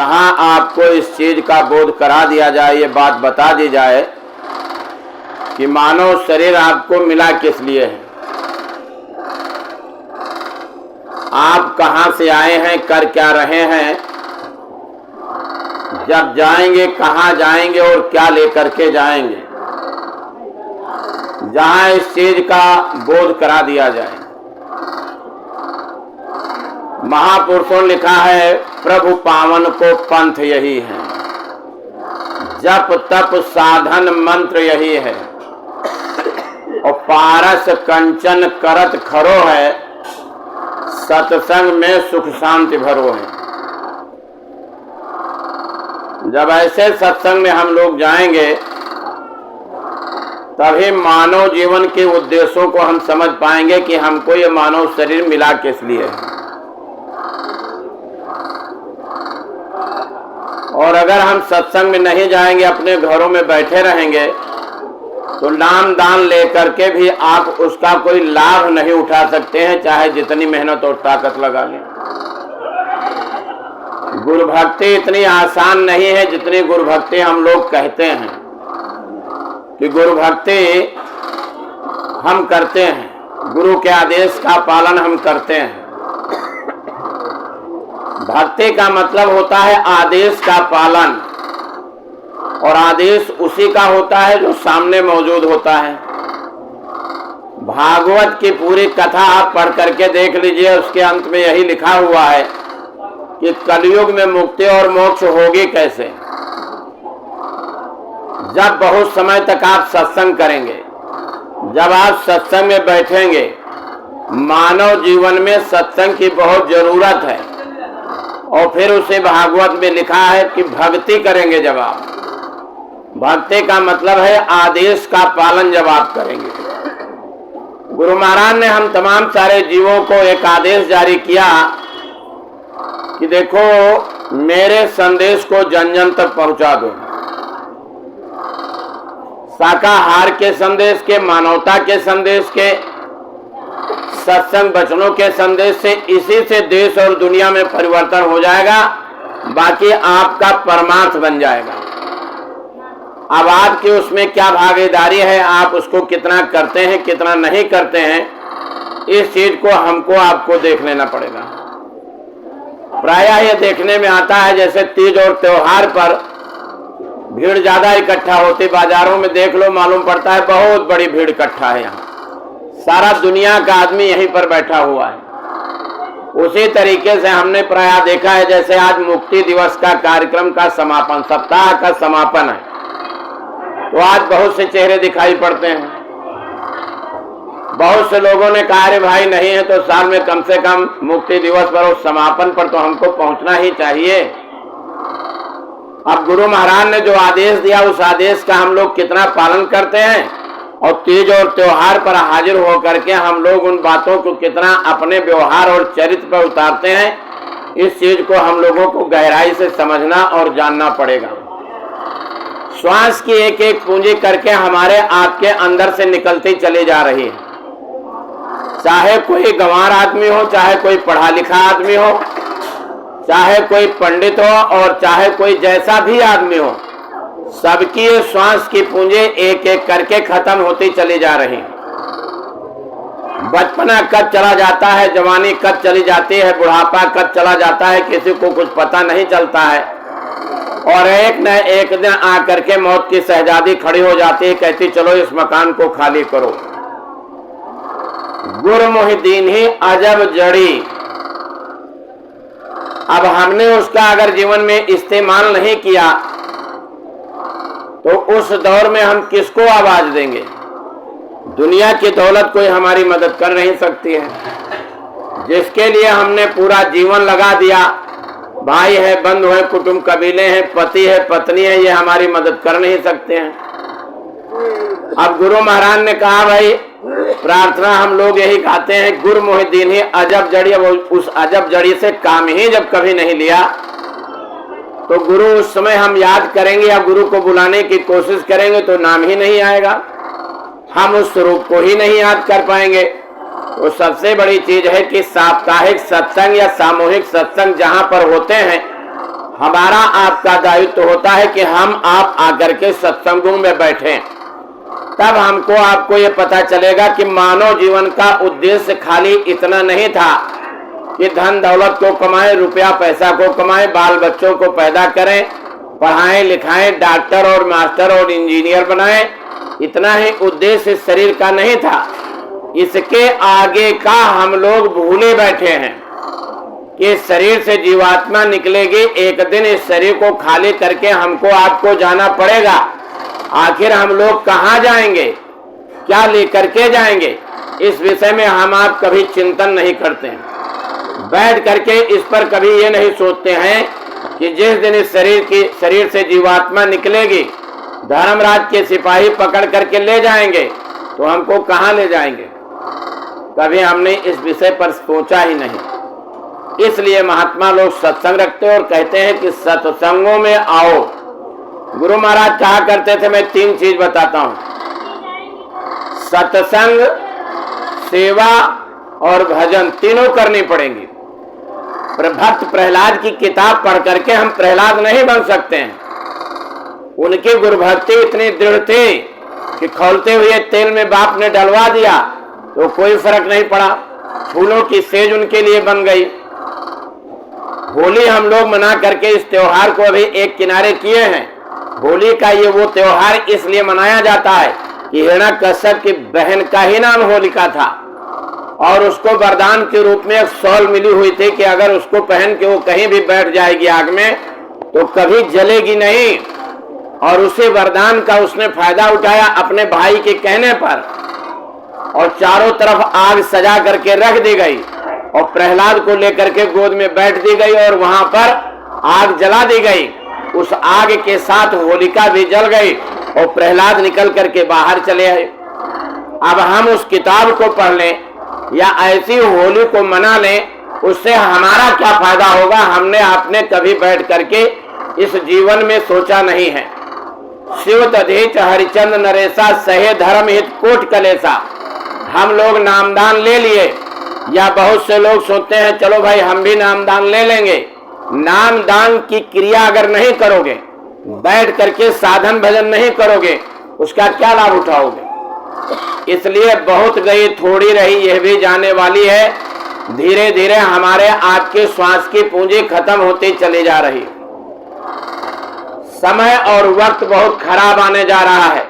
जहां आपको इस चीज का बोध करा दिया जाए, ये बात बता दी जाए कि मानव शरीर आपको मिला किस लिए है, आप कहां से आए हैं, कर क्या रहे हैं, जब जाएंगे कहां जाएंगे और क्या लेकर के जाएंगे, जहां इस चीज का बोध करा दिया जाए। महापुरुषों ने लिखा है, प्रभु पावन को पंथ यही है, जप तप साधन मंत्र यही है, और पारस कंचन करत खरो है, सत्संग में सुख शांति भरो है। जब ऐसे सत्संग में हम लोग जाएंगे तभी मानव जीवन के उद्देश्यों को हम समझ पाएंगे कि हमको ये मानव शरीर मिला किस लिए है। और अगर हम सत्संग में नहीं जाएंगे, अपने घरों में बैठे रहेंगे, तो नाम दान लेकर के भी आप उसका कोई लाभ नहीं उठा सकते हैं, चाहे जितनी मेहनत और ताकत लगा लें। गुरु भक्ति इतनी आसान नहीं है जितनी गुरु भक्ति हम लोग कहते हैं कि गुरु भक्ति हम करते हैं, गुरु के आदेश का पालन हम करते हैं। भक्ति का मतलब होता है आदेश का पालन, और आदेश उसी का होता है जो सामने मौजूद होता है। भागवत की पूरी कथा आप पढ़ करके देख लीजिए, उसके अंत में यही लिखा हुआ है कि कलयुग में मुक्ति और मोक्ष होगी कैसे, जब बहुत समय तक आप सत्संग करेंगे। जब आप सत्संग में बैठेंगे, मानव जीवन में सत्संग की बहुत जरूरत है। और फिर उसे भागवत में लिखा है कि भक्ति करेंगे जब आप, भक्ति का मतलब है आदेश का पालन जब आप करेंगे। गुरु महाराज ने हम तमाम सारे जीवों को एक आदेश जारी किया कि देखो, मेरे संदेश को जन जन तक पहुंचा दो। शाकाहार के संदेश के, मानवता के संदेश के, सत्संग वचनों के संदेश से, इसी से देश और दुनिया में परिवर्तन हो जाएगा, बाकी आपका परमार्थ बन जाएगा। अब आपकी उसमें क्या भागीदारी है, आप उसको कितना करते हैं कितना नहीं करते हैं, इस चीज को हमको आपको देख लेना पड़ेगा। प्रायः ये देखने में आता है जैसे तीज और त्योहार पर भीड़ ज्यादा इकट्ठा होती, बाजारों में देख लो, मालूम पड़ता है बहुत बड़ी भीड़ इकट्ठा है। यहाँ सारा दुनिया का आदमी यहीं पर बैठा हुआ है। उसी तरीके से हमने प्रायः देखा है, जैसे आज मुक्ति दिवस का कार्यक्रम का समापन, सप्ताह का समापन है, तो आज बहुत से चेहरे दिखाई पड़ते हैं। बहुत से लोगों ने कहा, अरे भाई नहीं है तो साल में कम से कम मुक्ति दिवस पर और समापन पर तो हमको पहुंचना ही चाहिए। अब गुरु महाराज ने जो आदेश दिया, उस आदेश का हम लोग कितना पालन करते हैं, और तीज और त्योहार पर हाजिर होकर के हम लोग उन बातों को कितना अपने व्यवहार और चरित्र पर उतारते हैं, इस चीज को हम लोगों को गहराई से समझना और जानना पड़ेगा। श्वास की एक एक पूंजी करके हमारे आपके अंदर से निकलती चली जा रही है। चाहे कोई गंवार आदमी हो, चाहे कोई पढ़ा लिखा आदमी हो, चाहे कोई पंडित हो, और चाहे कोई जैसा भी आदमी हो, सबकी श्वास की पूंजी एक एक करके खत्म होती चली जा रही। बचपना कब चला जाता है, जवानी कब चली जाती है, बुढ़ापा कब चला जाता है, किसी को कुछ पता नहीं चलता है। और एक न एक दिन आकर के मौत की शहजादी खड़ी हो जाती है, कहती चलो इस मकान को खाली करो। गुरमुहि दीन ही अजब जड़ी। अब हमने उसका अगर जीवन में इस्तेमाल नहीं किया तो उस दौर में हम किसको आवाज देंगे। दुनिया की दौलत कोई हमारी मदद कर नहीं सकती है। जिसके लिए हमने पूरा जीवन लगा दिया, भाई है, बंधु है, कुटुंब कबीले हैं, पति है, पत्नी है, ये हमारी मदद कर नहीं सकते हैं। अब गुरु महाराज ने कहा, भाई प्रार्थना हम लोग यही गाते हैं, गुरमुहि दीन ही अजब जड़ी। उस अजब जड़ी से काम ही जब कभी नहीं लिया तो गुरु उस समय हम याद करेंगे या गुरु को बुलाने की कोशिश करेंगे तो नाम ही नहीं आएगा, हम उस स्वरूप को ही नहीं याद कर पाएंगे। तो सबसे बड़ी चीज है कि साप्ताहिक सत्संग या सामूहिक सत्संग जहां पर होते हैं, हमारा आपका दायित्व होता है कि हम आप आकर के सत्संगों में बैठें, तब हमको आपको ये पता चलेगा कि मानव जीवन का उद्देश्य खाली इतना नहीं था कि धन दौलत को कमाएं, रुपया पैसा को कमाएं, बाल बच्चों को पैदा करें, पढ़ाएं लिखाएं, डॉक्टर और मास्टर और इंजीनियर बनाएं। इतना ही उद्देश्य शरीर का नहीं था। इसके आगे का हम लोग भूले बैठे हैं कि शरीर से जीवात्मा निकलेगी। एक दिन इस शरीर को खाली करके हमको आपको जाना पड़ेगा। आखिर हम लोग कहाँ जाएंगे, क्या लेकर के जाएंगे, इस विषय में हम आप कभी चिंतन नहीं करते हैं। बैठ करके इस पर कभी ये नहीं सोचते हैं कि जिस दिन इस शरीर से जीवात्मा निकलेगी, धर्मराज के सिपाही पकड़ करके ले जाएंगे तो हमको कहाँ ले जाएंगे। कभी हमने इस विषय पर सोचा ही नहीं। इसलिए महात्मा लोग सत्संग रखते और कहते हैं कि सत्संगों में आओ। गुरु महाराज कहा करते थे, मैं 3 चीज बताता हूं, सत्संग, सेवा और भजन, तीनों करनी पड़ेंगी। भक्त प्रहलाद की किताब पढ़ करके हम प्रहलाद नहीं बन सकते हैं। उनकी गुरु भक्ति इतनी दृढ़ थी कि खौलते हुए तेल में बाप ने डलवा दिया तो कोई फर्क नहीं पड़ा। फूलों की सेज उनके लिए बन गई। होली हम लोग मना करके इस त्योहार को अभी एक किनारे किए हैं। होली का ये वो त्योहार इसलिए मनाया जाता है कि हिरण्यकश्यप की बहन का ही नाम होलिका था और उसको वरदान के रूप में एक शॉल मिली हुई थी कि अगर उसको पहन के वो कहीं भी बैठ जाएगी आग में तो कभी जलेगी नहीं। और उसे वरदान का उसने फायदा उठाया अपने भाई के कहने पर और चारों तरफ आग सजा करके रख दी गई और प्रहलाद को लेकर के गोद में बैठ दी गई और वहां पर आग जला दी गई। उस आग के साथ होलिका भी जल गई और प्रहलाद निकल करके बाहर चले आए। अब हम उस किताब को पढ़ लें या ऐसी होली को मना लें, उससे हमारा क्या फायदा होगा, हमने आपने कभी बैठ करके इस जीवन में सोचा नहीं है। शिव तधीच हरिचंद नरेशा सहे धर्म हित कोट कलेसा। हम लोग नामदान ले लिए या बहुत से लोग सोचते हैं चलो भाई हम भी नामदान ले लेंगे। नामदान की क्रिया अगर नहीं करोगे, बैठ करके साधन भजन नहीं करोगे, उसका क्या लाभ उठाओगे। इसलिए बहुत गई थोड़ी रही यह भी जाने वाली है। धीरे धीरे हमारे आपके श्वास की पूंजी खत्म होती चली जा रही। समय और वक्त बहुत खराब आने जा रहा है।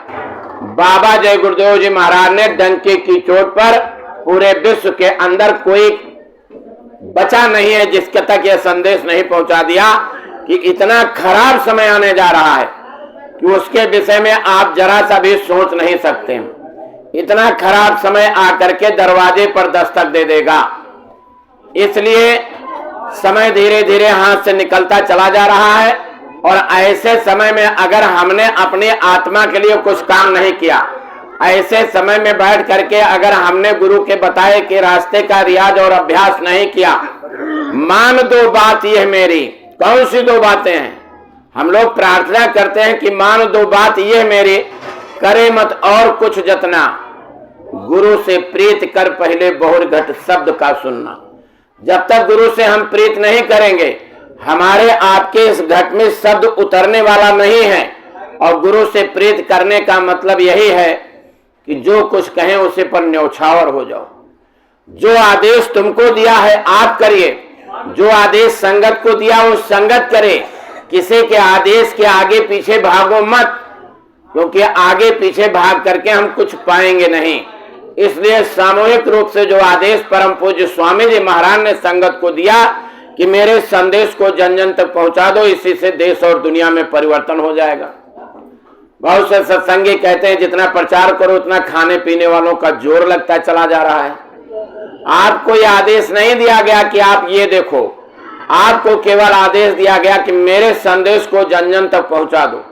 बाबा जय गुरुदेव जी महाराज ने डंके की चोट पर पूरे विश्व के अंदर कोई बचा नहीं है जिसके तक यह संदेश नहीं पहुंचा दिया कि इतना खराब समय आने जा रहा है कि उसके विषय में आप जरा सा भी सोच नहीं सकते। इतना खराब समय आकर के दरवाजे पर दस्तक दे देगा। इसलिए समय धीरे धीरे हाथ से निकलता चला जा रहा है और ऐसे समय में अगर हमने अपनी आत्मा के लिए कुछ काम नहीं किया, ऐसे समय में बैठ करके अगर हमने गुरु के बताए कि रास्ते का रियाज और अभ्यास नहीं किया, मान दो बात यह मेरी। कौन सी 2 बातें हैं? हम लोग प्रार्थना करते हैं कि मान दो बात यह मेरी, करे मत और कुछ जतना, गुरु से प्रीत कर पहले बहुर घट शब्द का सुनना। जब तक गुरु से हम प्रीत नहीं करेंगे, हमारे आपके इस घट में शब्द उतरने वाला नहीं है। और गुरु से प्रीत करने का मतलब यही है कि जो कुछ कहें उसे पर न्यौछावर हो जाओ। जो आदेश तुमको दिया है आप करिए, जो आदेश संगत को दिया वो संगत करे। किसी के आदेश के आगे पीछे भागो मत, क्योंकि आगे पीछे भाग करके हम कुछ पाएंगे नहीं। इसलिए सामूहिक रूप से जो आदेश परम पूज्य स्वामी जी महाराज ने संगत को दिया कि मेरे संदेश को जन जन तक पहुंचा दो, इसी से देश और दुनिया में परिवर्तन हो जाएगा। बहुत से सत्संगी कहते हैं जितना प्रचार करो उतना खाने पीने वालों का जोर लगता चला जा रहा है। आपको यह आदेश नहीं दिया गया कि आप ये देखो, आपको केवल आदेश दिया गया कि मेरे संदेश को जन जन तक पहुंचा दो।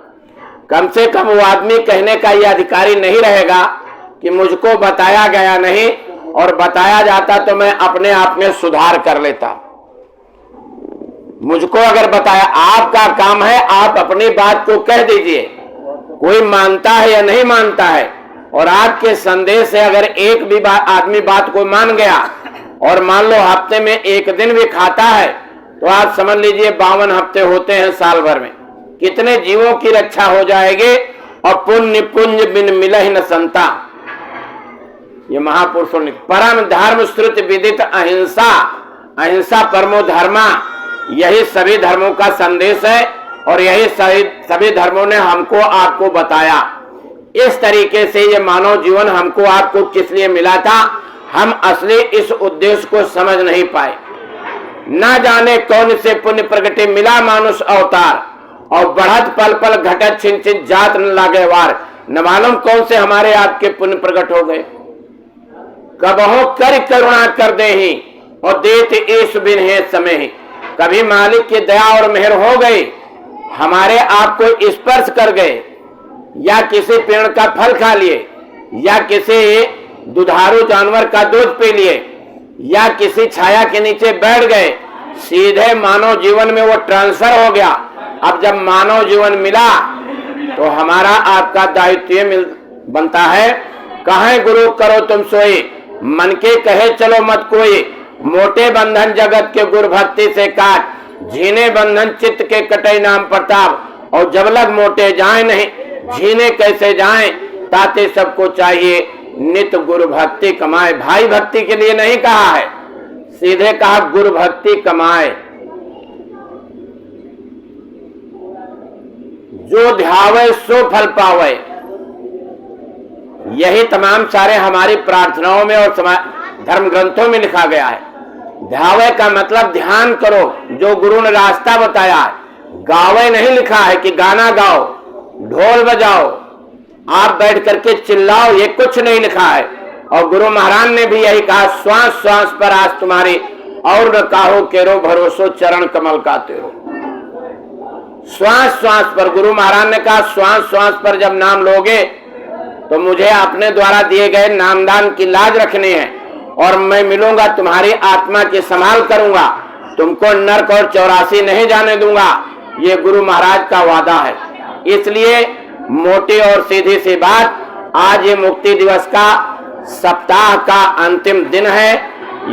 कम से कम वो आदमी कहने का यह अधिकारी नहीं रहेगा कि मुझको बताया गया नहीं, और बताया जाता तो मैं अपने आप में सुधार कर लेता। मुझको अगर बताया, आपका काम है आप अपनी बात को कह दीजिए, कोई मानता है या नहीं मानता है। और आपके संदेश से अगर एक भी आदमी बात को मान गया और मान लो हफ्ते में 1 दिन भी खाता है तो आप समझ लीजिए 52 हफ्ते होते हैं साल भर में, कितने जीवों की रक्षा हो जाएगी। और पुण्य पुंज बिन मिलहि न संता, ये महापुरुषों ने परम धर्म श्रुति विदित अहिंसा, अहिंसा परमो धर्मा, यही सभी धर्मों का संदेश है और यही सभी धर्मों ने हमको आपको बताया। इस तरीके से ये मानव जीवन हमको आपको किस लिए मिला था, हम असली इस उद्देश्य को समझ नहीं पाए। ना जाने कौन से पुण्य प्रगटे मिला मानुष अवतार, और बढ़त पल पल घटत छिन छिन जात न लागे वार, न मालूम कौन से हमारे आपके पुण्य प्रकट हो गए। कबहो कर करुणा कर दे ही और देत ईश बिन है समय ही, कभी मालिक की दया और मेहर हो गई, हमारे आपको स्पर्श कर गए, या किसी पेड़ का फल खा लिए, या किसी दुधारू जानवर का दूध पी लिए, या किसी छाया के नीचे बैठ गए, सीधे मानव जीवन में वो ट्रांसफर हो गया। अब जब मानव जीवन मिला तो हमारा आपका दायित्व बनता है, कहें गुरु करो तुम सोई, मन के कहे चलो मत कोई, मोटे बंधन जगत के गुरु भक्ति से काट, झीने बंधन चित्त के कटे नाम प्रताप, और जब लग मोटे जाए नहीं झीने कैसे जाए, ताते सबको चाहिए नित गुरु भक्ति कमाए। भाई भक्ति के लिए नहीं कहा है, सीधे कहा गुरु भक्ति कमाए। जो ध्यावे सो फल पावे, यही तमाम सारे हमारी प्रार्थनाओं में और धर्म ग्रंथों में लिखा गया है। ध्यावे का मतलब ध्यान करो, जो गुरु ने रास्ता बताया है। गावे नहीं लिखा है कि गाना गाओ, ढोल बजाओ, आप बैठ करके चिल्लाओ, ये कुछ नहीं लिखा है। और गुरु महाराज ने भी यही कहा, श्वास श्वास पर आज तुम्हारी और न काहो केरो भरोसो चरण कमल का तेरो। श्वास श्वास पर, गुरु महाराज ने कहा श्वास श्वास पर जब नाम लोगे तो मुझे अपने द्वारा दिए गए नामदान की लाज रखनी है, और मैं मिलूंगा तुम्हारी आत्मा की संभाल करूंगा, तुमको नरक और 84 नहीं जाने दूंगा। ये गुरु महाराज का वादा है। इसलिए मोटी और सीधी सी बात, आज ये मुक्ति दिवस का सप्ताह का अंतिम दिन है।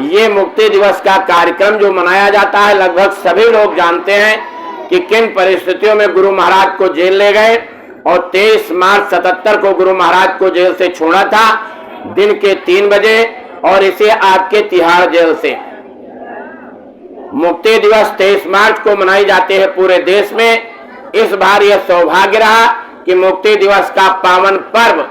ये मुक्ति दिवस का कार्यक्रम जो मनाया जाता है, लगभग सभी लोग जानते हैं कि किन परिस्थितियों में गुरु महाराज को जेल ले गए, और 23 मार्च 77 को गुरु महाराज को जेल से छोड़ा था दिन के 3 बजे, और इसे आपके तिहाड़ जेल से। मुक्ति दिवस 23 मार्च को मनाई जाती है पूरे देश में। इस बार यह सौभाग्य रहा कि मुक्ति दिवस का पावन पर्व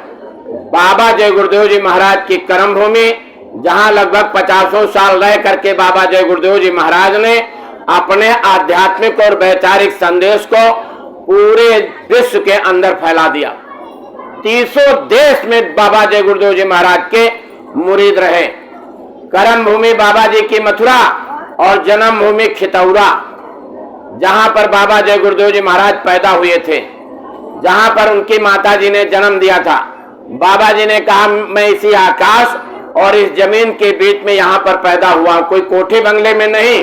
बाबा जय गुरुदेव जी महाराज की कर्म भूमि, जहां लगभग 50 साल रह करके बाबा जय गुरुदेव जी महाराज ने अपने आध्यात्मिक और वैचारिक संदेश को पूरे विश्व के अंदर फैला दिया। 300 देश में बाबा जय गुरुदेव जी महाराज के मुरीद रहे। कर्म भूमि बाबा जी की मथुरा और जन्म भूमि खितौरा, जहां पर बाबा जय गुरुदेव जी महाराज पैदा हुए थे, जहां पर उनकी माता जी ने जन्म दिया था। बाबा जी ने कहा, मैं इसी आकाश और इस जमीन के बीच में यहाँ पर पैदा हुआ, कोई कोठे बंगले में नहीं।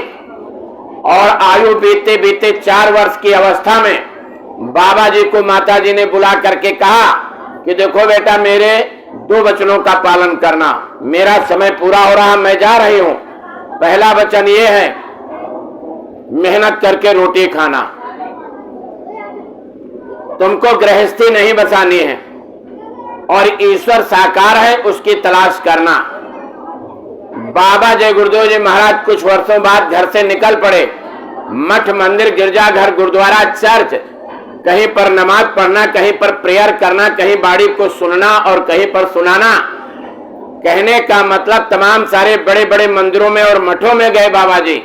और आयु बीतते बीतते 4 वर्ष की अवस्था में बाबा जी को माता जी ने बुला करके कहा कि देखो बेटा, मेरे 2 वचनों का पालन करना, मेरा समय पूरा हो रहा, मैं जा रही हूं। पहला वचन ये है, मेहनत करके रोटी खाना, तुमको गृहस्थी नहीं बसानी है, और ईश्वर साकार है उसकी तलाश करना। बाबा जय गुरुदेव जी महाराज कुछ वर्षों बाद घर से निकल पड़े। मठ, मंदिर, गिरजाघर, गुरुद्वारा, चर्च, कहीं पर नमाज पढ़ना, कहीं पर प्रेयर करना, कहीं बाड़ी को सुनना और कहीं पर सुनाना। कहने का मतलब तमाम सारे बड़े बड़े मंदिरों में और मठों में गए बाबा जी।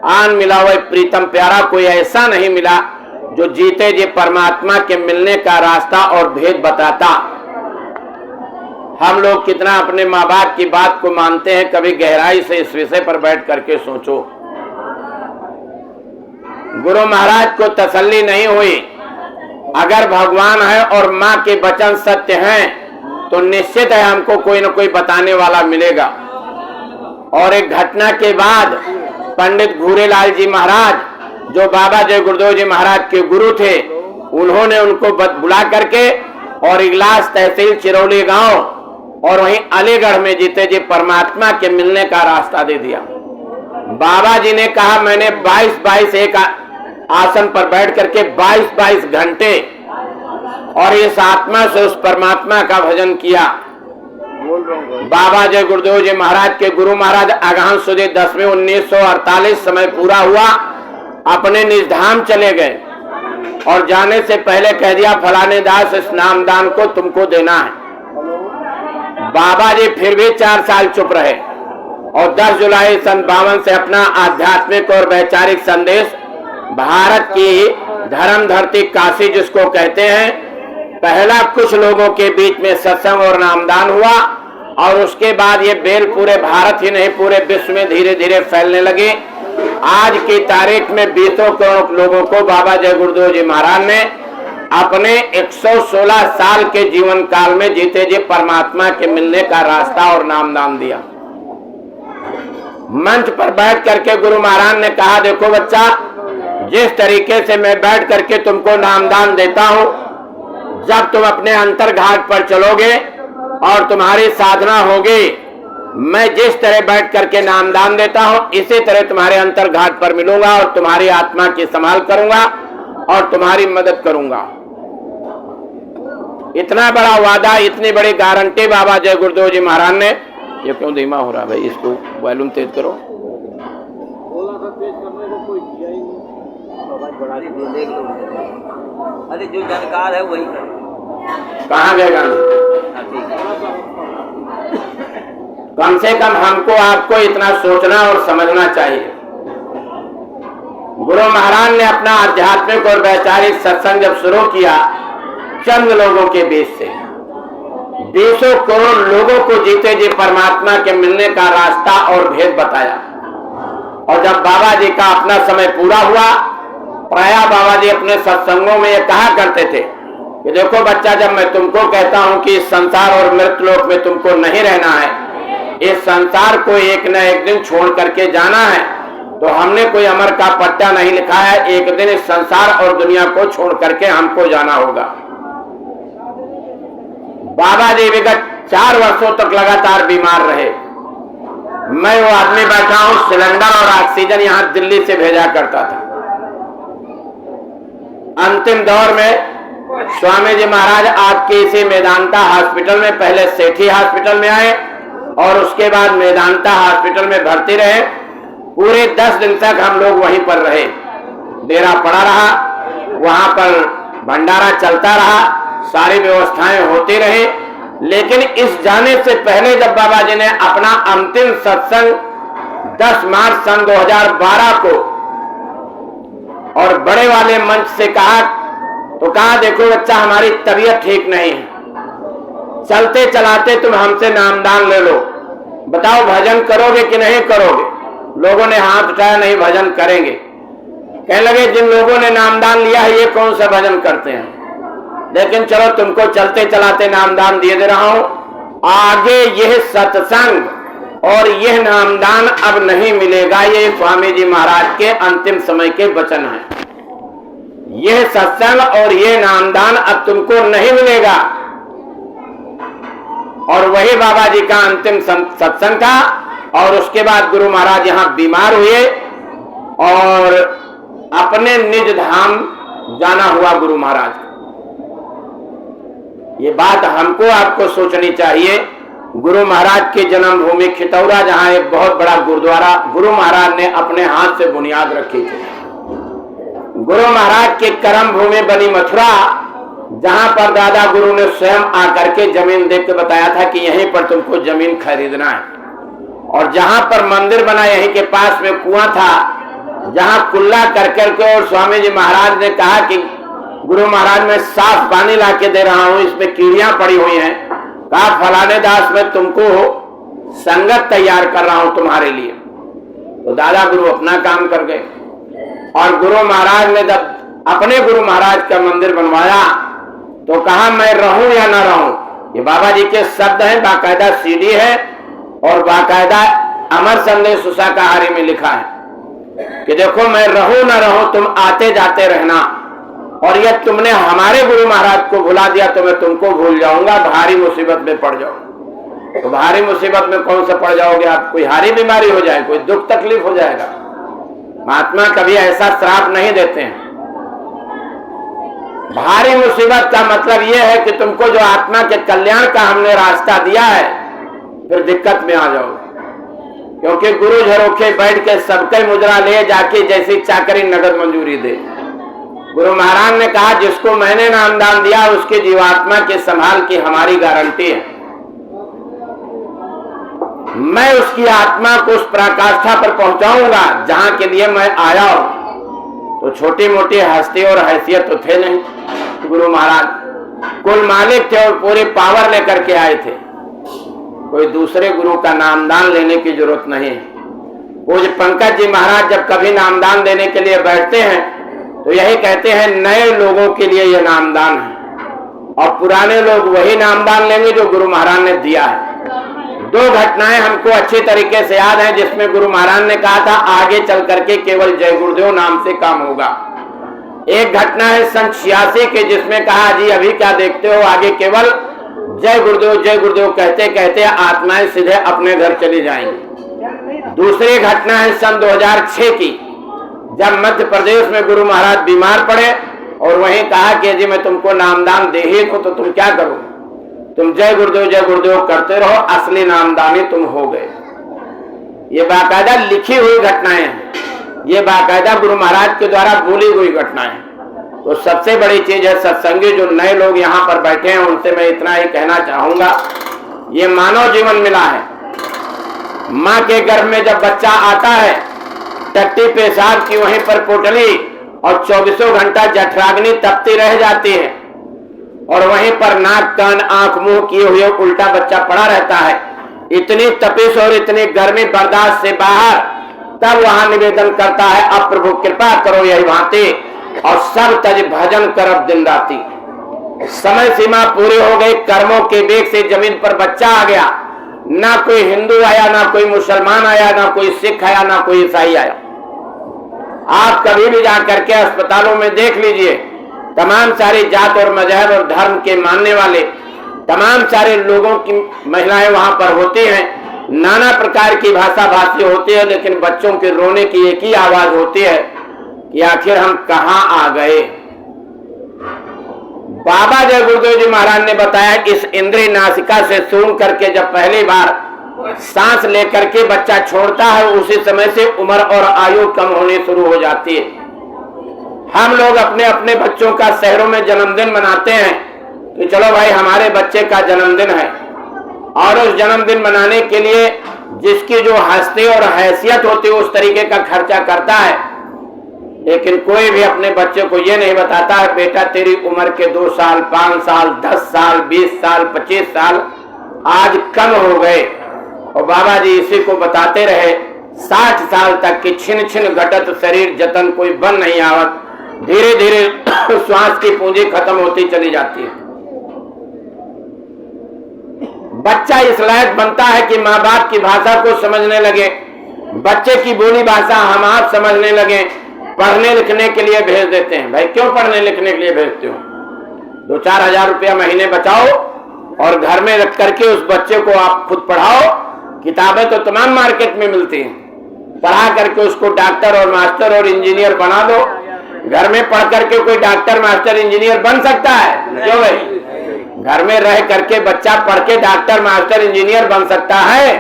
आन मिला वही प्रीतम प्यारा, कोई ऐसा नहीं मिला जो जीते जी परमात्मा के मिलने का रास्ता और भेद बताता। हम लोग कितना अपने माँ बाप की बात को मानते हैं, कभी गहराई से इस विषय पर बैठ करके सोचो। गुरु महाराज को तसल्ली नहीं हुई। अगर भगवान है और माँ के वचन सत्य हैं तो निश्चित है हमको कोई न कोई बताने वाला मिलेगा। और एक घटना के बाद पंडित घूरेलाल जी महाराज, जो बाबा जय गुरुदेव जी महाराज के गुरु थे, उन्होंने उनको बुला करके और इगलास तहसील चिरौली गांव और वहीं अलीगढ़ में जीते जी परमात्मा के मिलने का रास्ता दे दिया। बाबा जी ने कहा मैंने 22 एक आसन पर बैठ करके 22 घंटे और इस आत्मा से उस परमात्मा का भजन किया। बाबा जय गुरुदेव जी महाराज के गुरु महाराज अगहन सुदी 10वीं 1948 समय पूरा हुआ, अपने निज धाम चले गए और जाने से पहले कह दिया फलाने दास इस नामदान को तुमको देना है। बाबा जी फिर भी 4 साल चुप रहे और 10 जुलाई सन 52 से अपना आध्यात्मिक और वैचारिक संदेश भारत की धर्म धरती काशी जिसको कहते हैं, पहला कुछ लोगों के बीच में सत्संग और नामदान हुआ और उसके बाद ये बेल पूरे भारत ही नहीं पूरे विश्व में धीरे धीरे फैलने लगे। आज की तारीख में 20 करोड़ लोगों को बाबा जय गुरुदेव जी महाराज ने अपने 116 साल के जीवन काल में जीते जी परमात्मा के मिलने का रास्ता और नामदान दिया। मंच पर बैठ करके गुरु महाराज ने कहा देखो बच्चा, जिस तरीके से मैं बैठ करके तुमको नामदान देता हूं, जब तुम अपने अंतर्घाट पर चलोगे और तुम्हारी साधना होगी, मैं जिस तरह बैठ करके नामदान देता हूं इसी तरह तुम्हारे अंतर्घाट पर मिलूंगा और तुम्हारी आत्मा की संभाल करूंगा और तुम्हारी मदद करूंगा। इतना बड़ा वादा, इतनी बड़ी गारंटी बाबा जय गुरुदेव जी महाराज ने। ये क्यों धीमा हो रहा भाई, इसको वॉल्यूम तेज करो। अरे जो जानकार है वही कहाँ गए गाने? कम से कम हमको आपको इतना सोचना और समझना चाहिए। गुरु महाराज ने अपना आध्यात्मिक और वैचारिक सत्संग जब शुरू किया चंद लोगों के बीच से 200 करोड़ लोगों को जीते जी परमात्मा के मिलने का रास्ता और भेद बताया। और जब बाबा जी का अपना समय पूरा हुआ, प्रायः बाबा जी अपने सत्संगों में ये कहा करते थे कि देखो बच्चा, जब मैं तुमको कहता हूं कि इस संसार और मृत्युलोक में तुमको नहीं रहना है, इस संसार को एक न एक दिन छोड़ करके जाना है, तो हमने कोई अमर का पट्टा नहीं लिखा है, एक दिन इस संसार और दुनिया को छोड़ करके हमको जाना होगा। बाबा जी विगत 4 वर्षों तक लगातार बीमार रहे। मैं वो आदमी बैठा हूं, सिलेंडर और ऑक्सीजन यहां दिल्ली से भेजा करता था। अंतिम दौर में स्वामी जी महाराज आपके इसी मेदांता हॉस्पिटल में, पहले सेठी हॉस्पिटल में आए और उसके बाद मेदांता हॉस्पिटल में भर्ती रहे। पूरे 10 दिन तक हम लोग वहीं पर रहे, डेरा पड़ा रहा, वहां पर भंडारा चलता रहा, सारी व्यवस्थाएं होती रही। लेकिन इस जाने से पहले जब बाबा जी ने अपना अंतिम सत्संग 10 मार्च सन 2012 को और बड़े वाले मंच से कहा, तो कहा देखो बच्चा, हमारी तबीयत ठीक नहीं है, चलते चलाते तुम हमसे नामदान ले लो, बताओ भजन करोगे कि नहीं करोगे? लोगों ने हाथ उठाया, नहीं भजन करेंगे। कहने लगे जिन लोगों ने नामदान लिया है ये कौन सा भजन करते हैं, लेकिन चलो तुमको चलते चलाते नामदान दिए दे रहा हूं। आगे यह सत्संग और यह नामदान अब नहीं मिलेगा, ये स्वामी जी महाराज के अंतिम समय के वचन हैं। यह सत्संग और यह नामदान अब तुमको नहीं मिलेगा। और वही बाबा जी का अंतिम सत्संग था। और उसके बाद गुरु महाराज यहां बीमार हुए और अपने निज धाम जाना हुआ गुरु महाराज। ये बात हमको आपको सोचनी चाहिए। गुरु महाराज की जन्मभूमि खितौरा, जहां एक बहुत बड़ा गुरुद्वारा गुरु महाराज ने अपने हाथ से बुनियाद रखी थी। गुरु महाराज की कर्म भूमि बनी मथुरा, जहां पर दादा गुरु ने स्वयं आकर के जमीन देख के बताया था कि यहीं पर तुमको जमीन खरीदना है। और जहां पर मंदिर बना, यहीं के पास में कुआं था, जहां कुल्ला कर करके और स्वामी जी महाराज ने कहा कि गुरु महाराज मैं साफ पानी ला के दे रहा हूं, इसमें कीड़ियां पड़ी हुई हैं। कहा फलाने दास मैं तुमको संगत तैयार कर रहा हूं तुम्हारे लिए। तो दादा गुरु अपना काम कर गए। और गुरु महाराज ने जब अपने गुरु महाराज का मंदिर बनवाया तो कहा मैं रहूं या ना रहूं। ये बाबा जी के शब्द हैं, बाकायदा सीडी है और बाकायदा अमर संदेश शाकाहारी में लिखा है कि देखो मैं रहूं ना रहूं, तुम आते जाते रहना। और यह तुमने हमारे गुरु महाराज को भुला दिया तो मैं तुमको भूल जाऊंगा, भारी मुसीबत में पड़ जाऊंगा। तो भारी मुसीबत में कौन सा पड़ जाओगे आप? कोई हारी बीमारी हो जाए, कोई दुख तकलीफ हो जाएगा। महात्मा कभी ऐसा श्राप नहीं देते हैं। भारी मुसीबत का मतलब यह है कि तुमको जो आत्मा के कल्याण का हमने रास्ता दिया है, फिर दिक्कत में आ जाओगे। क्योंकि गुरु झरोखे बैठ के सबके मुद्रा ले जाके जैसी चाकरी नगद मंजूरी दे। गुरु महाराज ने कहा जिसको मैंने नामदान दिया उसकी जीवात्मा के संभाल की हमारी गारंटी है। मैं उसकी आत्मा को उस पराकाष्ठा पर पहुंचाऊंगा जहां के लिए मैं आया हूं। तो छोटी मोटी हस्ती और हैसियत तो थे नहीं। गुरु महाराज कुल मालिक थे और पूरी पावर लेकर के आए थे। कोई दूसरे गुरु का नामदान लेने की जरूरत नहीं है। पूज्य पंकज जी महाराज जब कभी नामदान देने के लिए बैठते हैं तो यही कहते हैं नए लोगों के लिए यह नामदान है और पुराने लोग वही नामदान लेंगे जो गुरु महाराज ने दिया है। दो घटनाएं हमको अच्छी तरीके से याद हैं जिसमें गुरु महाराज ने कहा था आगे चल करके केवल जय गुरुदेव नाम से काम होगा। एक घटना है सन 86 के जिसमें कहा जी अभी क्या देखते हो, आगे केवल जय गुरुदेव कहते कहते आत्माएं सीधे अपने घर चली जाएंगी। दूसरी घटना है सन 2006 की, जब मध्य प्रदेश में गुरु महाराज बीमार पड़े और वहीं कहा कि जी मैं तुमको नामदान दे ही दूं तो तुम क्या करो, तुम जय गुरुदेव करते रहो, असली नामदानी तुम हो गए। ये बाकायदा लिखी हुई घटनाएं हैं, ये बाकायदा गुरु महाराज के द्वारा बोली हुई घटनाएं। तो सबसे बड़ी चीज है सत्संगी जो नए लोग यहाँ पर बैठे हैं उनसे मैं इतना ही कहना चाहूंगा, ये मानव जीवन मिला है। माँ के गर्भ में जब बच्चा आता है टट्टी पेशाब की वहीं पर पोटली और 24 घंटा जठराग्नि तपती रह जाती है और वहीं पर नाक कान आंख मुंह किए हुए उल्टा बच्चा पड़ा रहता है। इतनी तपिश और इतनी गर्मी बर्दाश्त से बाहर, तब वहां निवेदन करता है अब प्रभु कृपा करो यही भांति और सब तज भजन करब दिन राती। समय सीमा पूरी हो गई, कर्मों के वेग से जमीन पर बच्चा आ गया। ना कोई हिंदू आया, ना कोई मुसलमान आया, ना कोई सिख आया, ना कोई ईसाई आया। आप कभी भी जाकर के अस्पतालों में देख लीजिए, तमाम सारी जात और मजहब और धर्म के मानने वाले तमाम सारे लोगों की महिलाएं वहां पर होती हैं। नाना प्रकार की भाषा भाषी होती है, लेकिन बच्चों के रोने की एक ही आवाज होती है कि आखिर हम कहां आ गए। बाबा जय गुरुदेव जी महाराज ने बताया इस इंद्रिय नासिका से सूंघ करके जब पहली बार सांस लेकर के बच्चा छोड़ता है उसी समय से उम्र और आयु कम होनी शुरू हो जाती है। हम लोग अपने अपने बच्चों का शहरों में जन्मदिन मनाते हैं कि चलो भाई हमारे बच्चे का जन्मदिन है, और उस जन्मदिन मनाने के लिए जिसकी जो हस्ती और हैसियत होती है उस तरीके का खर्चा करता है। लेकिन कोई भी अपने बच्चे को ये नहीं बताता है बेटा तेरी उम्र के 2 साल 5 साल 10 साल 20 साल 25 साल आज कम हो गए। और बाबा जी इसी को बताते रहे 60 साल तक की छिन छिन घटत शरीर जतन कोई बन नहीं आवत। धीरे धीरे श्वास की पूंजी खत्म होती चली जाती है। बच्चा इस लायक बनता है कि माँ बाप की भाषा को समझने लगे, बच्चे की बोली भाषा हम आप समझने लगे, पढ़ने लिखने के लिए भेज देते हैं। भाई क्यों पढ़ने लिखने के लिए भेजते हो? 2-4 हजार रुपया महीने बचाओ और घर में रख करके उस बच्चे को आप खुद पढ़ाओ। किताबें तो तमाम मार्केट में मिलती हैं, पढ़ा करके उसको डॉक्टर और मास्टर और इंजीनियर बना दो। घर में पढ़ करके कोई डॉक्टर मास्टर इंजीनियर बन सकता है? क्यों भाई? घर में रह करके बच्चा पढ़ के डॉक्टर मास्टर इंजीनियर बन सकता है?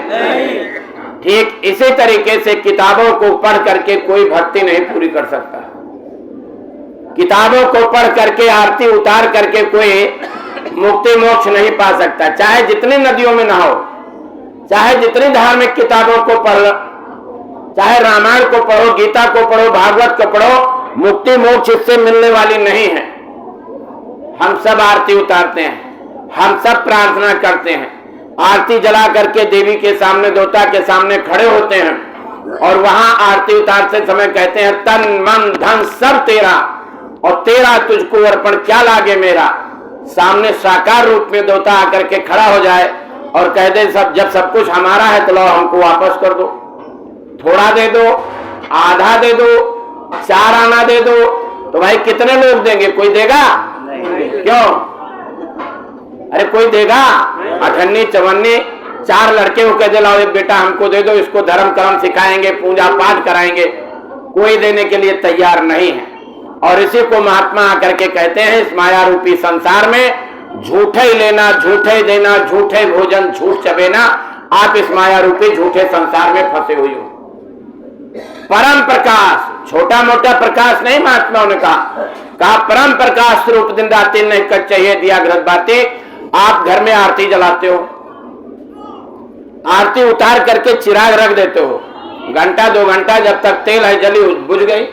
ठीक इसी तरीके से किताबों को पढ़ करके कोई भक्ति नहीं पूरी कर सकता। किताबों को पढ़ करके आरती उतार करके कोई मुक्ति मोक्ष नहीं पा सकता। चाहे जितनी नदियों में नहाओ, चाहे जितनी धार्मिक किताबों को पढ़ लो, चाहे रामायण को पढ़ो, गीता को पढ़ो, भागवत को पढ़ो, मुक्ति मोक्ष इससे मिलने वाली नहीं है। हम सब आरती उतारते हैं, हम सब प्रार्थना करते हैं, आरती जला करके देवी के सामने देवता के सामने खड़े होते हैं और वहां आरती उतारते समय कहते हैं तन मन धन सब तेरा और तेरा तुझको अर्पण क्या लागे मेरा। सामने साकार रूप में देवता आकर के खड़ा हो जाए और कह दे सब जब सब कुछ हमारा है तो लो हमको वापस कर दो, थोड़ा दे दो, आधा दे दो, 4 आना दे दो। तो भाई कितने लोग देंगे? कोई देगा? क्यों? अरे कोई देगा? 58 54 4 लड़के को कह दे लाओ एक बेटा हमको दे दो, इसको धर्म कर्म सिखाएंगे, पूजा पाठ कराएंगे, कोई देने के लिए तैयार नहीं है। और इसी को महात्मा आकर के कहते हैं, इस माया रूपी संसार में झूठे ही लेना, झूठे ही देना, झूठे भोजन, झूठ चबेना, आप इस माया रूपी झूठे संसार में फंसे हुए हो। परम प्रकाश, छोटा मोटा प्रकाश नहीं, महात्माओं ने कहा परम प्रकाश स्वरूप दिन रात्रि नहीं कर चाहिए दिया घृत बाती। आप घर में आरती जलाते हो, आरती उतार करके चिराग रख देते हो, घंटा 2 घंटा जब तक तेल है जली बुझ गई।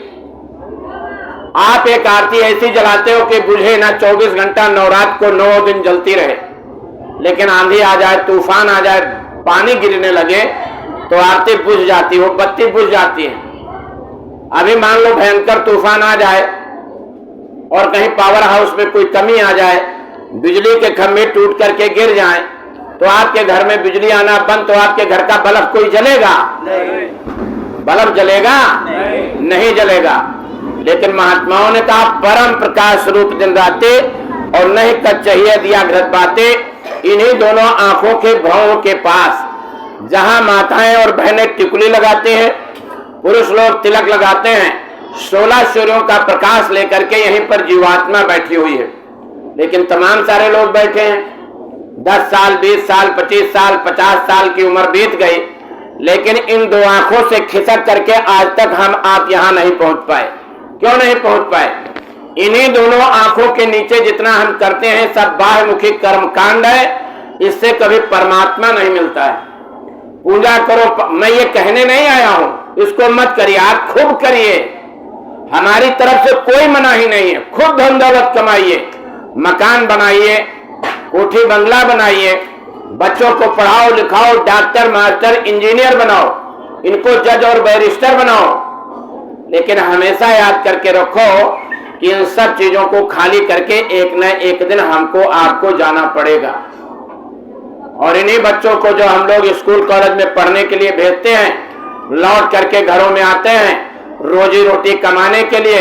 आप एक आरती ऐसी जलाते हो कि बुझे ना, 24 घंटा नवरात को 9 दिन जलती रहे, लेकिन आंधी आ जाए, तूफान आ जाए, पानी गिरने लगे तो आरती बुझ जाती, वो बत्ती बुझ जाती है। अभी मान लो भयंकर तूफान आ जाए और कहीं पावर हाउस में कोई कमी आ जाए, बिजली के खंभे टूट करके गिर जाएं, तो आपके घर में बिजली आना बंद, तो आपके घर का बल्ब कोई जलेगा? नहीं। बल्ब जलेगा? नहीं जलेगा। लेकिन महात्माओं ने कहा परम प्रकाश स्वरूप दिन रात्रि और नहीं कर चाहिए दिया घृत बातें। इन्हीं दोनों आंखों के भावों के पास जहां माताएं और बहनें टिकुली लगाते हैं, पुरुष लोग तिलक लगाते हैं, 16 सूर्यों का प्रकाश लेकर के यहीं पर जीवात्मा बैठी हुई है। लेकिन तमाम सारे लोग बैठे हैं, 10 साल, 20 साल, 25 साल, 50 साल की उम्र बीत गई, लेकिन इन 2 आंखों से खिसक करके आज तक हम आप यहां नहीं पहुंच पाए। क्यों नहीं पहुंच पाए? इन्हीं दोनों आंखों के नीचे जितना हम करते हैं सब बाह्यमुखी कर्म कांड है, इससे कभी परमात्मा नहीं मिलता है। पूजा करो, मैं ये कहने नहीं आया हूं, इसको मत करिए, आप खूब करिए, हमारी तरफ से कोई मनाही नहीं है। खूब धन दौलत कमाइए, मकान बनाइए, कोठी बंगला बनाइए, बच्चों को पढ़ाओ लिखाओ, डॉक्टर मास्टर इंजीनियर बनाओ, इनको जज और बैरिस्टर बनाओ, लेकिन हमेशा याद करके रखो कि इन सब चीजों को खाली करके एक न एक दिन हमको आपको जाना पड़ेगा। और इन्हीं बच्चों को जो हम लोग स्कूल कॉलेज में पढ़ने के लिए भेजते हैं, लौट करके घरों में आते हैं रोजी रोटी कमाने के लिए,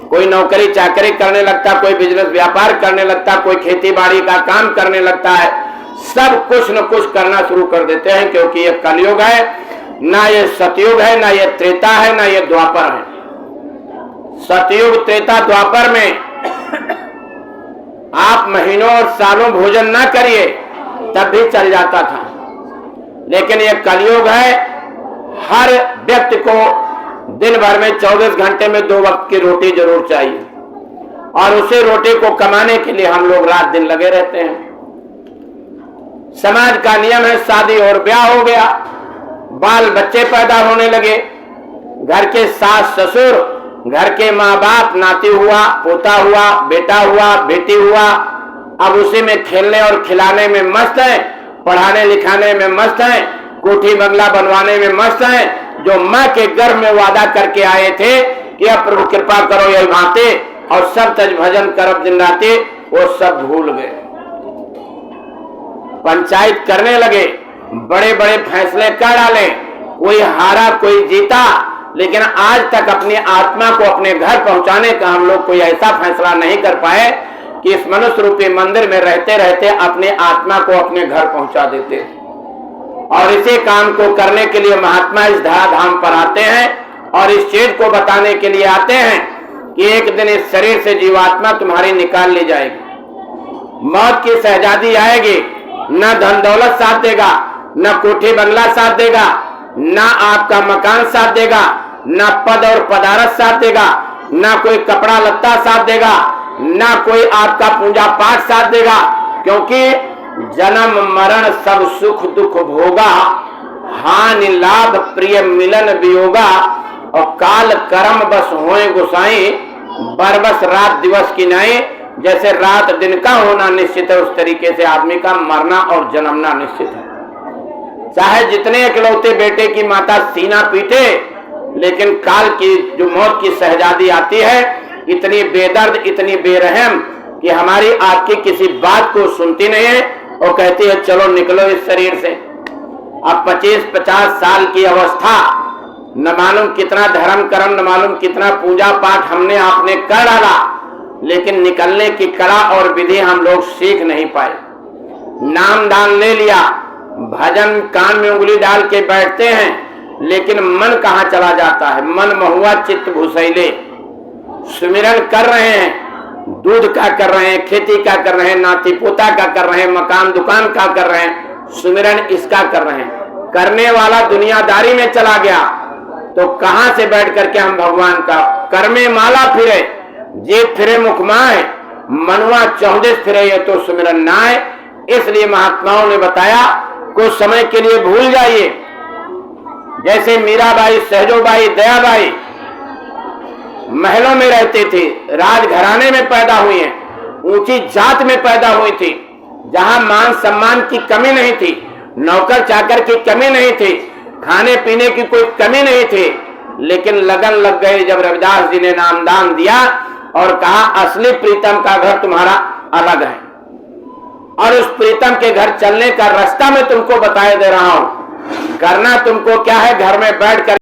कोई नौकरी चाकरी करने लगता, कोई बिजनेस व्यापार करने लगता, कोई खेती बाड़ी का काम करने लगता है, सब कुछ न कुछ करना शुरू कर देते हैं, क्योंकि ये कलयुग है, ना ये सतयुग है, ना ये त्रेता है, ना ये द्वापर है। सतयुग त्रेता द्वापर में आप महीनों और सालों भोजन ना करिए तब भी चल जाता था, लेकिन ये कलयुग है, हर व्यक्ति को दिन भर में 24 घंटे में 2 वक्त की रोटी जरूर चाहिए, और उसी रोटी को कमाने के लिए हम लोग रात दिन लगे रहते हैं। समाज का नियम है, शादी और ब्याह हो गया, बाल बच्चे पैदा होने लगे, घर के सास ससुर, घर के माँ बाप, नाती हुआ, पोता हुआ, बेटा हुआ, बेटी हुआ, अब उसी में खेलने और खिलाने में मस्त है, पढ़ाने लिखाने में मस्त है, कोठी बंगला बनवाने में मस्त है। जो माँ के गर्भ में वादा करके आए थे कि अब प्रभु कृपा करो यही भांति और सब तज भजन करब दिन राति, वो सब भूल गए। पंचायत करने लगे, बड़े बड़े फैसले कर डाले, कोई हारा कोई जीता, लेकिन आज तक अपनी आत्मा को अपने घर पहुंचाने का हम लोग कोई ऐसा फैसला नहीं कर पाए कि इस मनुष्य रूपी मंदिर में रहते रहते अपने आत्मा को अपने घर पहुंचा देते। और इसी काम को करने के लिए महात्मा इस धराधाम पर आते हैं और इस चीज को बताने के लिए आते हैं कि एक दिन इस शरीर से जीवात्मा तुम्हारी निकाल ली जाएगी, मौत की शहजादी आएगी, न धन दौलत साथ देगा, न कोठी बंगला साथ देगा, न आपका मकान साथ देगा, न पद और पदारत साथ देगा, न कोई कपड़ा लत्ता साथ देगा, न कोई आपका पूजा पाठ साथ देगा, क्योंकि जन्म मरण सब सुख दुख भोगा, हानि लाभ प्रिय मिलन वियोगा, और काल कर्म बस होए गुसाई, बरबस रात दिवस की नाई। जैसे रात दिन का होना निश्चित है, उस तरीके से आदमी का मरना और जन्मना निश्चित है। चाहे जितने इकलौते बेटे की माता सीना पीटे, लेकिन काल की जो मौत की शहजादी आती है, इतनी बेदर्द, इतनी बेरहम कि हमारी आपकी किसी बात को सुनती नहीं है और कहती है चलो निकलो इस शरीर से। अब 25-50 साल की अवस्था, न मालूम कितना धर्म कर्म, न मालूम कितना पूजा पाठ हमने आपने कर डाला, लेकिन निकलने की कला और विधि हम लोग सीख नहीं पाए। नाम दान ले लिया, भजन कान में उंगली डाल के बैठते हैं, लेकिन मन कहाँ चला जाता है। मन महुआ चित्त भूसैले। सुमिरन कर रहे हैं, दूध का कर रहे हैं, खेती का कर रहे हैं, नाती पोता का कर रहे हैं, मकान दुकान का कर रहे हैं, सुमिरन इसका कर रहे हैं। करने वाला दुनियादारी में चला गया तो कहां से बैठ करके हम भगवान का कर्मे माला फिरे, जीत फिरे मुख माए, मनुआ चौदिस फिरे ये तो सुमिरन नाय। इसलिए महात्माओं ने बताया कुछ समय के लिए भूल जाइए। जैसे मीराबाई, सहजोबाई, दयाबाई महलों में रहते थे, राजघराने में पैदा हुई हैं, ऊंची जात में पैदा हुई थी, जहां मान सम्मान की कमी नहीं थी, नौकर चाकर की कमी नहीं थी, खाने पीने की कोई कमी नहीं थी। लेकिन लगन लग गई जब रविदास जी ने नामदान दिया और कहा असली प्रीतम का घर तुम्हारा अलग है, और उस प्रीतम के घर चलने का रास्ता मैं तुमको बताए दे रहा हूं। करना तुमको क्या है, घर में बैठ कर